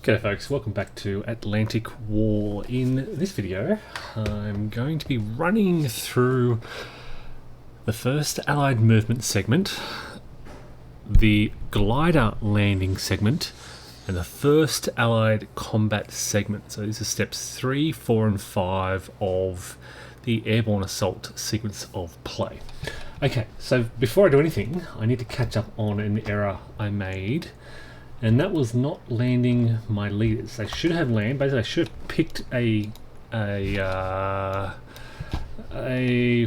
G'day folks, welcome back to Atlantic War. In this video, I'm going to be running through the first Allied movement segment, the glider landing segment, and the first Allied combat segment. So these are steps 3, 4 and 5 of the airborne assault sequence of play. Okay, so before I do anything, I need to catch up on an error I made. And that was not landing my leaders. They should have landed. Basically, I should have picked a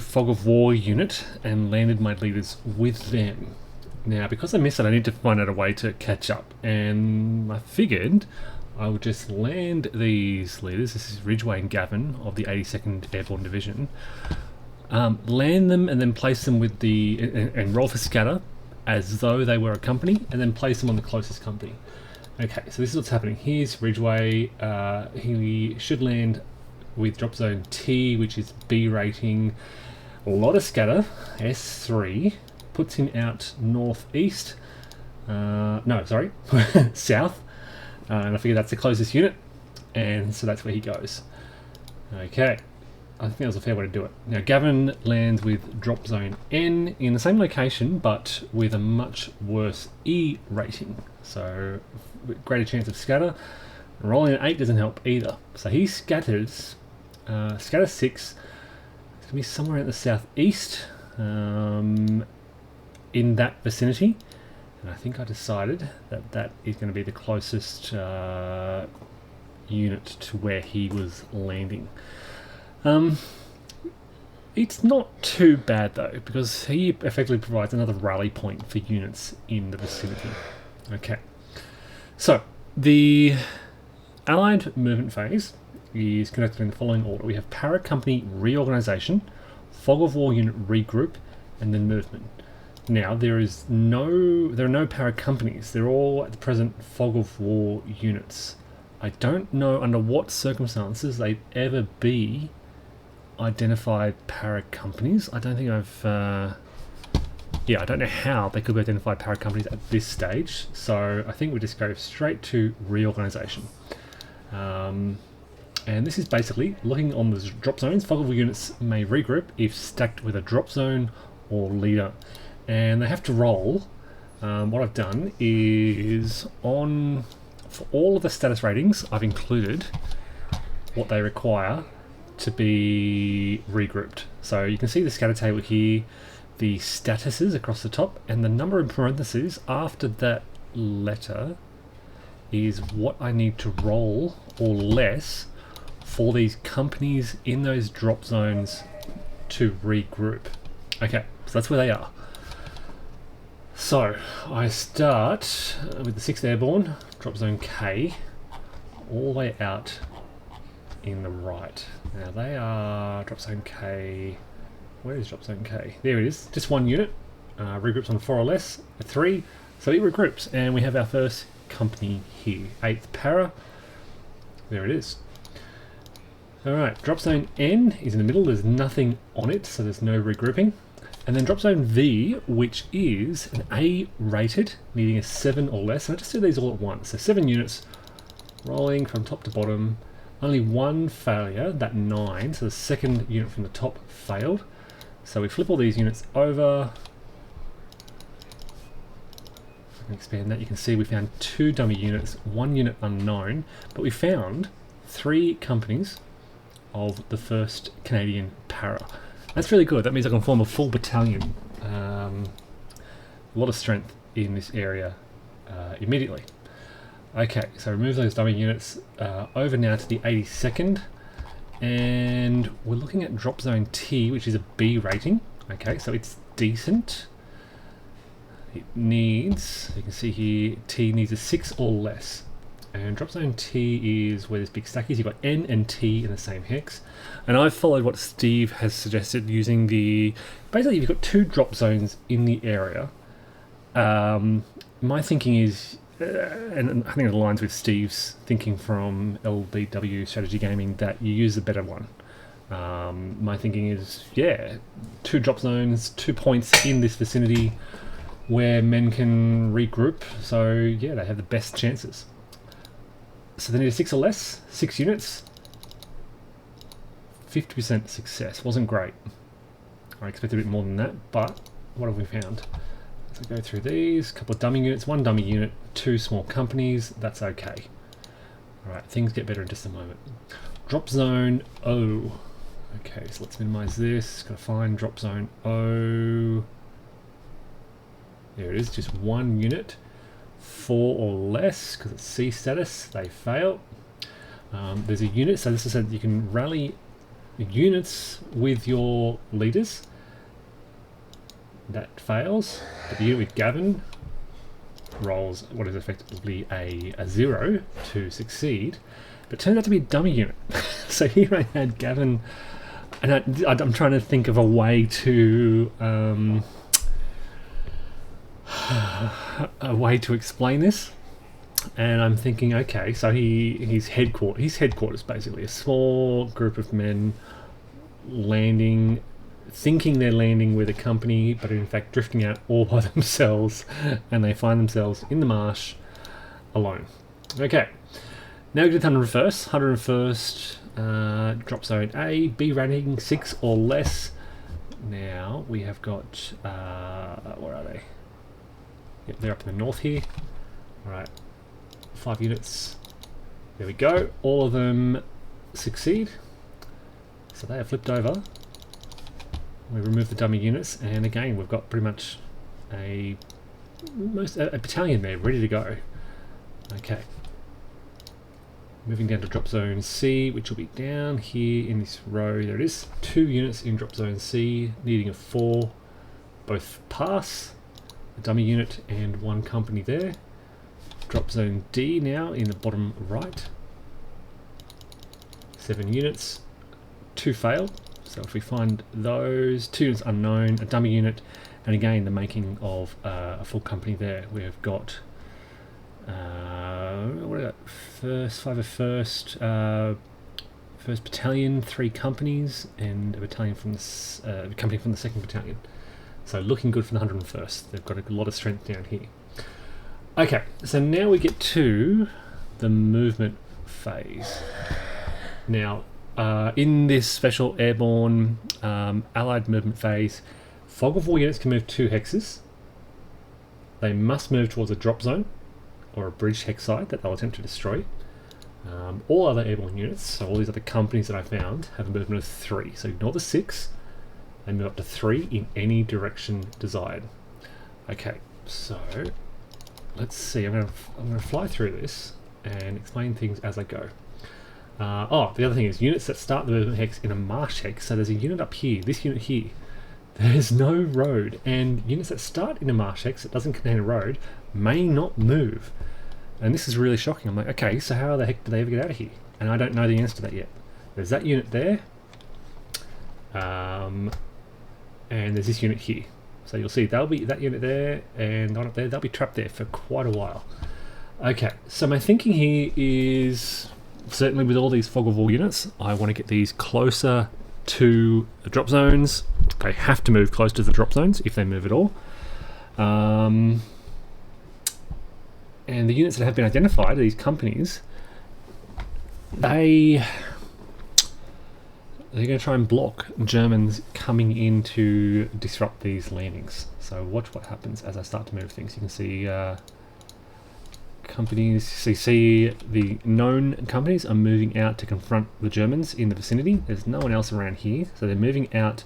fog of war unit and landed my leaders with them. Now, because I missed it, I need to find out a way to catch up. And I figured I would just land these leaders. This is Ridgway and Gavin of the 82nd Airborne Division. Land them and then place them with the and roll for scatter, as though they were a company, and then place them on the closest company. Okay, so this is what's happening. Here's Ridgway. He should land with drop zone T, which is B rating. A lot of scatter, S3, puts him out northeast. No, sorry, south. And I figure that's the closest unit, and so that's where he goes. Okay. I think that was a fair way to do it. Now Gavin lands with drop zone N in the same location, but with a much worse E rating. So greater chance of scatter. Rolling an 8 doesn't help either. So he scatters, scatter 6. It's going to be somewhere in the southeast, in that vicinity. And I think I decided that that is going to be the closest unit to where he was landing. It's not too bad though, because he effectively provides another rally point for units in the vicinity. Okay, so the Allied movement phase is conducted in the following order. We have para company reorganization, fog of war unit regroup, and then movement. Now there are no para companies. They're all at the present fog of war units. I don't know under what circumstances they'd ever be identified para companies. I don't think I've I don't know how they could be identified para companies at this stage, so I think we just go straight to reorganization. And this is basically looking on the drop zones. Fog of war units may regroup if stacked with a drop zone or leader, and they have to roll. What I've done is for all of the status ratings, I've included what they require to be regrouped. So you can see the scatter table here, the statuses across the top, and the number in parentheses after that letter is what I need to roll or less for these companies in those drop zones to regroup. Okay, so that's where they are. So I start with the 6th Airborne, drop zone K, all the way out in the right. Now they are drop zone K. Where is drop zone K? There it is. Just one unit. Regroups on 4 or less. A 3. So it regroups, and we have our first company here. 8th para. There it is. Alright, drop zone N is in the middle. There's nothing on it, so there's no regrouping. And then drop zone V, which is an A rated, needing a 7 or less. And I just do these all at once. So 7 units, rolling from top to bottom. Only one failure, that 9, so the second unit from the top failed. So we flip all these units over. I can expand that. You can see we found 2 dummy units, 1 unit unknown, but we found 3 companies of the 1st Canadian para. That's really good. That means I can form a full battalion. A lot of strength in this area immediately. Okay, so remove those dummy units. Over now to the 82nd, and we're looking at drop zone T, which is a B rating. Okay, so it's decent. It needs, you can see here, T needs a 6 or less. And drop zone T is where this big stack is. You've got N and T in the same hex. And I've followed what Steve has suggested using basically you've got 2 drop zones in the area. My thinking is, and I think it aligns with Steve's thinking from LBW Strategy Gaming, that you use the better one. My thinking is, 2 drop zones, 2 points in this vicinity where men can regroup. So yeah, they have the best chances. So they need a 6 or less, 6 units. 50% success, wasn't great. I expected a bit more than that, but what have we found? So go through these, couple of dummy units, 1 dummy unit, 2 small companies, that's okay. Alright, things get better in just a moment. Drop zone O. Okay, so let's minimize this, gotta find drop zone O. There it is, just 1 unit. 4 or less, because it's C status, they fail. There's a unit, so this is that you can rally units with your leaders. That fails, but the unit with Gavin rolls what is effectively a 0 to succeed, but it turns out to be a dummy unit. So here I had Gavin, and I'm trying to think of a way to explain this, and I'm thinking, okay, so his headquarters basically a small group of men landing, thinking they're landing with a company, but in fact drifting out all by themselves, and they find themselves in the marsh alone. Okay, now we get to 101st, drop zone A, B ranking 6 or less. Now we have got, where are they? Yep, they're up in the north here. Alright, 5 units. There we go. All of them succeed. So they are flipped over. We remove the dummy units, and again we've got pretty much a battalion there ready to go. Okay. Moving down to drop zone C, which will be down here in this row. There it is. 2 units in drop zone C, needing a 4. Both pass. A dummy unit and 1 company there. Drop zone D now in the bottom right. 7 units, 2 fail. So if we find those, 2 units unknown, a dummy unit, and again the making of a full company there. We have got what are first battalion, 3 companies, and a battalion from the company from the 2nd battalion. So looking good for the 101st. They've got a lot of strength down here. Okay, so now we get to the movement phase. Now, in this special airborne allied movement phase, fog of war units can move 2 hexes. They must move towards a drop zone or a bridge hex site that they'll attempt to destroy. All other airborne units, so all these other companies that I found, have a movement of 3. So ignore the 6. They move up to 3 in any direction desired. Okay, so let's see. I'm gonna fly through this and explain things as I go. The other thing is units that start the movement hex in a marsh hex. So there's a unit up here. This unit here. There's no road, and units that start in a marsh hex that doesn't contain a road may not move. And this is really shocking. I'm like, okay, so how the heck do they ever get out of here? And I don't know the answer to that yet. There's that unit there. And there's this unit here. So you'll see they'll be that unit there and one up there. They'll be trapped there for quite a while. Okay, so my thinking here is certainly with all these fog of war units, I want to get these closer to the drop zones. They have to move close to the drop zones if they move at all. And the units that have been identified, these companies, they're going to try and block Germans coming in to disrupt these landings. So watch what happens as I start to move things. You can see companies, so you see the known companies are moving out to confront the Germans in the vicinity. There's no one else around here, so they're moving out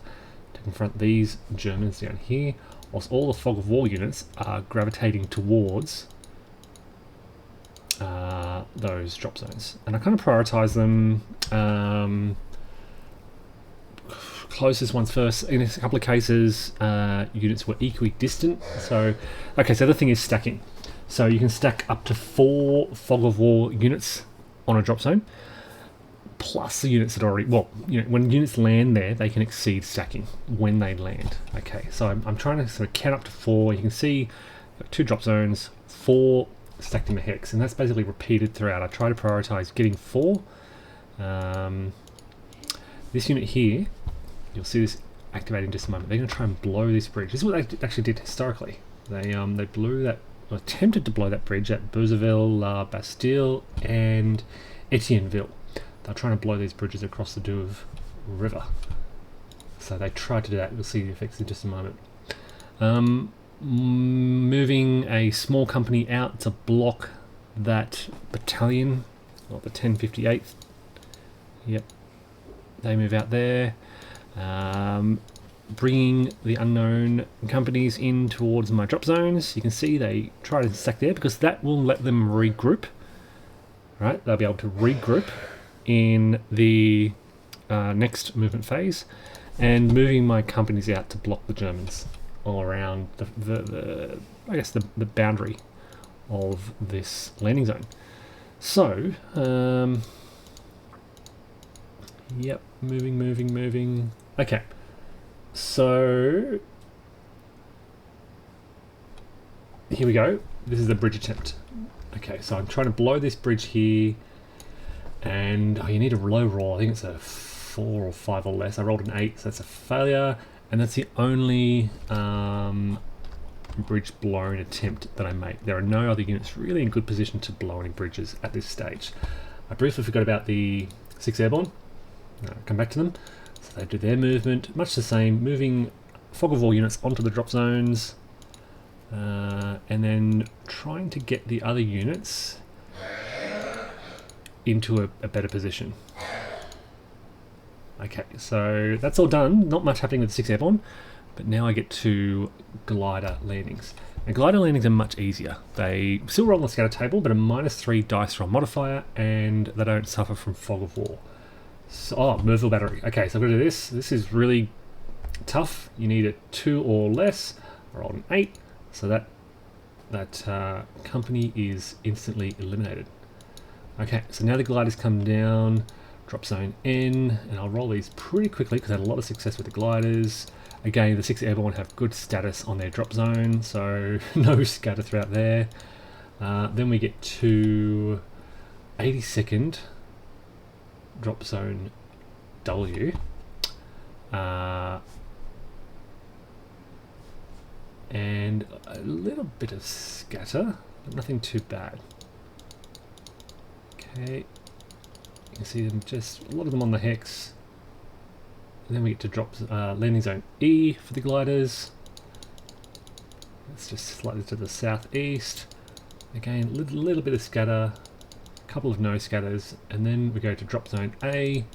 to confront these Germans down here, whilst all the fog of war units are gravitating towards those drop zones. And I kind of prioritize them. Closest ones first. In a couple of cases, units were equidistant. So, okay, so the thing is stacking. So you can stack up to 4 fog of war units on a drop zone, plus the units that already, well, when units land there, they can exceed stacking when they land. Okay, so I'm trying to sort of count up to 4. You can see 2 drop zones, 4 stacked in the hex, and that's basically repeated throughout. I try to prioritize getting 4. This unit here, you'll see this activating in just a moment. They're going to try and blow this bridge. This is what they actually did historically. They blew that attempted to blow that bridge at Beuzeville, La Bastille, and Etienneville. They're trying to blow these bridges across the Douve River. So they tried to do that. We'll see the effects in just a moment. Moving a small company out to block that battalion, or the 1058th. Yep, they move out there. Bringing the unknown companies in towards my drop zones. You can see they try to stack there because that will let them regroup. Right, they'll be able to regroup in the next movement phase, and moving my companies out to block the Germans all around the I guess the boundary of this landing zone. So, yep, moving. Okay. So here we go. This is the bridge attempt. Okay, so I'm trying to blow this bridge here, and you need a low roll. I think it's a 4 or 5 or less. I rolled an 8, so that's a failure, and that's the only bridge blown attempt that I make. There are no other units really in good position to blow any bridges at this stage. I briefly forgot about the 6th Airborne. I'll come back to them. So they do their movement, much the same, moving fog of war units onto the drop zones, and then trying to get the other units into a better position. Okay, so that's all done. Not much happening with the 6th Airborne, but now I get to glider landings. And glider landings are much easier. They still roll on the scatter table, but a -3 dice roll modifier, and they don't suffer from fog of war. So, Melville battery. Okay, so I'm going to do this. This is really tough. You need a 2 or less. I rolled an 8, so that company is instantly eliminated. Okay, so now the gliders come down, drop zone N, and I'll roll these pretty quickly because I had a lot of success with the gliders. Again, the 6th Airborne have good status on their drop zone, so no scatter throughout there. Then we get to 82nd. Drop zone W, and a little bit of scatter, but nothing too bad. Okay, you can see them, just a lot of them on the hex. And then we get to drop landing zone E for the gliders. It's just slightly to the southeast. Again, a little bit of scatter. Couple of no scatters, and then we go to drop zone A,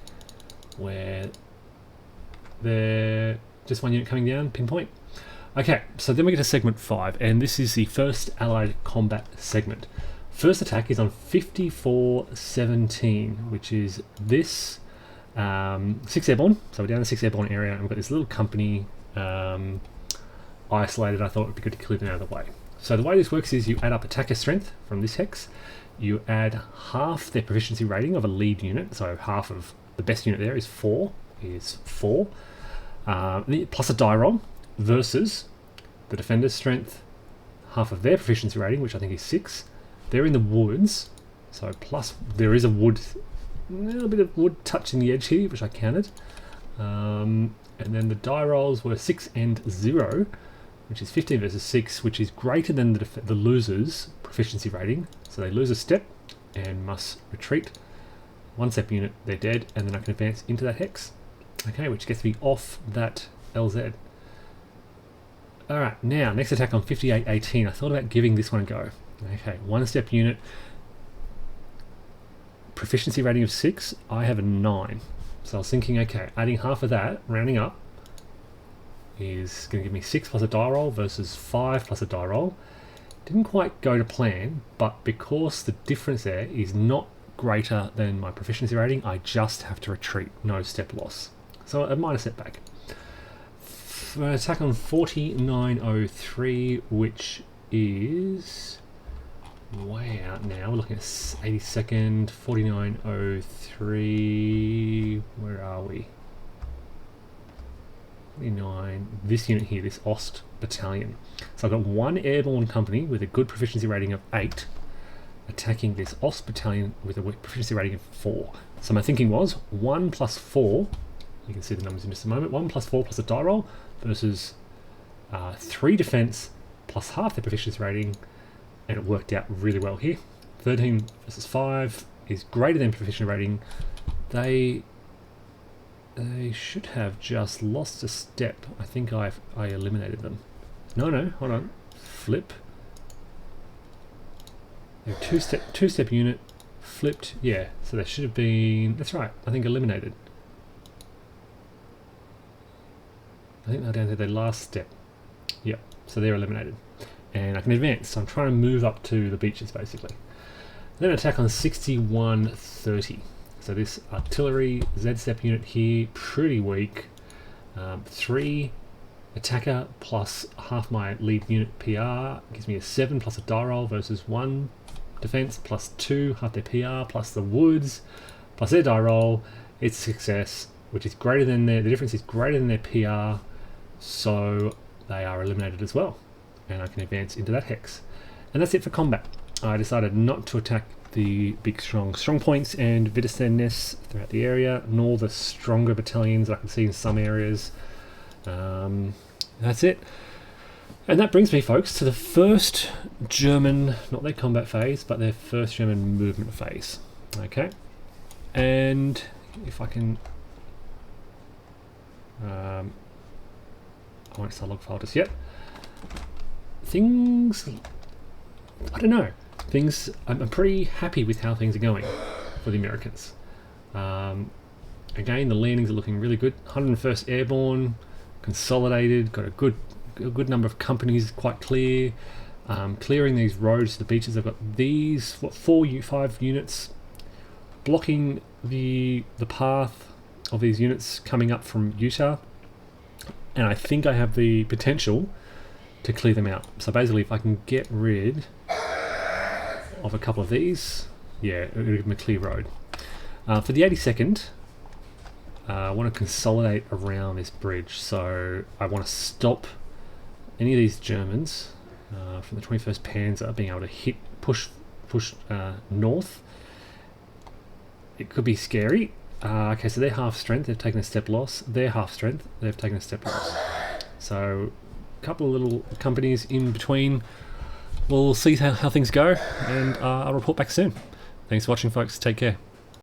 where they're just one unit coming down, pinpoint. Okay, so then we get to segment 5, and this is the first Allied combat segment. First attack is on 5417, which is this 6th Airborne. So we're down the 6th Airborne area, and we've got this little company isolated. I thought it would be good to clear them out of the way. So the way this works is you add up attacker strength from this hex. You add half their proficiency rating of a lead unit, so half of the best unit there is 4, plus a die roll, versus the defender's strength, half of their proficiency rating, which I think is 6. They're in the woods, so plus there is a little bit of wood touching the edge here, which I counted. And then the die rolls were 6 and 0, which is 15 versus 6, which is greater than the loser's proficiency rating. So they lose a step and must retreat. 1 step unit, they're dead, and then I can advance into that hex. Okay, which gets me off that LZ. Alright, now, next attack on 5818. I thought about giving this one a go. Okay, 1 step unit. Proficiency rating of 6, I have a 9. So I was thinking, okay, adding half of that, rounding up, is going to give me 6 plus a die roll versus 5 plus a die roll. Didn't quite go to plan, but because the difference there is not greater than my proficiency rating, I just have to retreat, no step loss. So a minor setback. Attack on 4903, which is way out now. We're looking at 82nd, 4903. Where are we? 49. This unit here, this Ost battalion. So I've got 1 airborne company with a good proficiency rating of 8 attacking this Ost battalion with a proficiency rating of 4. So my thinking was 1 plus 4, you can see the numbers in just a moment, 1 plus 4 plus a die roll versus 3 defense plus half their proficiency rating, and it worked out really well here. 13 versus 5 is greater than proficiency rating. They should have just lost a step. I think I eliminated them. No, hold on. Flip. They're two-step unit. Flipped. Yeah, so they should have been... That's right, I think eliminated. I think they're down to their last step. Yep, so they're eliminated. And I can advance, so I'm trying to move up to the beaches, basically. Then attack on 61-30. So this artillery Z-step unit here, pretty weak. 3 attacker plus half my lead unit PR gives me a 7 plus a die roll versus 1 defense plus 2 half their PR plus the woods plus their die roll. It's a success, which is greater than the difference is greater than their PR, so they are eliminated as well. And I can advance into that hex. And that's it for combat. I decided not to attack the big strong points and Wittgenstein nests throughout the area, nor the stronger battalions I can see in some areas. That's it. And that brings me, folks, to the first German, not their combat phase, but their first German movement phase. Okay. And if I can... I won't start log file just yet. Things... I don't know. I'm pretty happy with how things are going for the Americans. Again, the landings are looking really good. 101st Airborne, consolidated, got a good number of companies quite clear. Clearing these roads to the beaches. I've got these 5 units blocking the path of these units coming up from Utah, and I think I have the potential to clear them out. So basically, if I can get rid of a couple of these, yeah, it'll give them a clear road. For the 82nd, I want to consolidate around this bridge, so I want to stop any of these Germans from the 21st Panzer being able to push north. It could be scary. Okay, so they're half strength, they've taken a step loss. They're half strength, they've taken a step loss. So a couple of little companies in between. We'll see how things go, and I'll report back soon. Thanks for watching, folks. Take care.